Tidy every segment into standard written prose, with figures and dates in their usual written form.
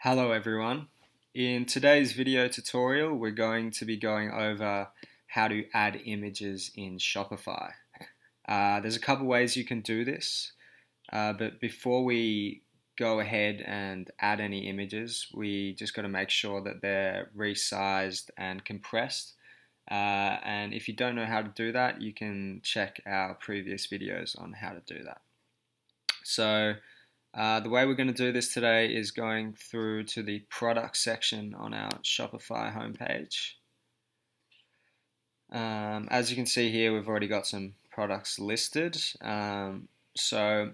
Hello everyone. In today's video tutorial, we're going to be going over how to add images in Shopify. There's a couple ways you can do this, but before we go ahead and add any images, we just got to make sure that they're resized and compressed. And if you don't know how to do that, you can check our previous videos on how to do that. So the way we're going to do this today is going through to the product section on our Shopify homepage. As you can see here, we've already got some products listed. So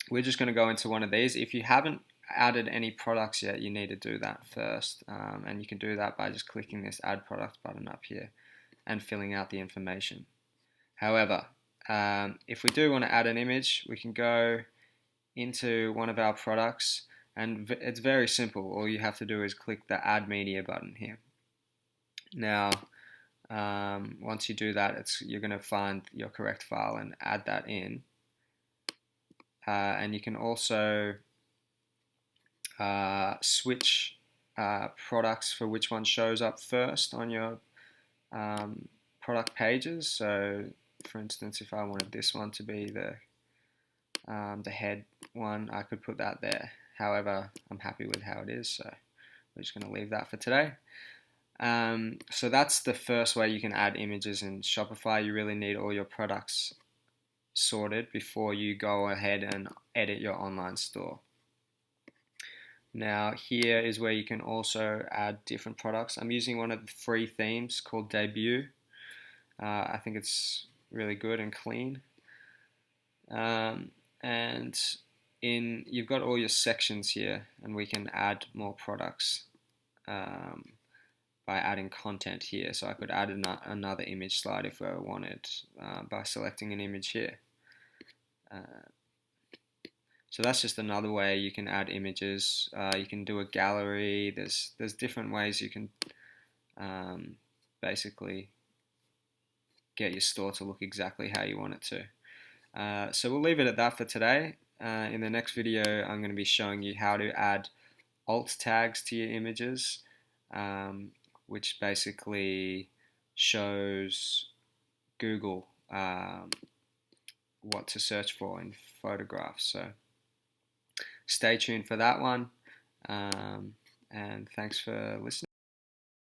we're just going to go into one of these. If you haven't added any products yet, you need to do that first. And you can do that by just clicking this Add Product button up here and filling out the information. However, if we do want to add an image, we can go into one of our products, and it's very simple. All you have to do is click the Add Media button here. Now, once you do that, you're going to find your correct file and add that in. And you can also switch products for which one shows up first on your product pages. So, for instance, if I wanted this one to be the head one, I could put that there. However, I'm happy with how it is, so we're just going to leave that for today. So that's the first way you can add images in Shopify. You really need all your products sorted before you go ahead and edit your online store. Now here is where you can also add different products. I'm using one of the free themes called Debut. I think it's really good and clean. And you've got all your sections here, and we can add more products by adding content here. So I could add another image slide if I wanted by selecting an image here. So that's just another way you can add images. You can do a gallery. There's different ways you can basically get your store to look exactly how you want it to. So we'll leave it at that for today. In the next video, I'm going to be showing you how to add alt tags to your images, which basically shows Google what to search for in photographs. So stay tuned for that one, and thanks for listening.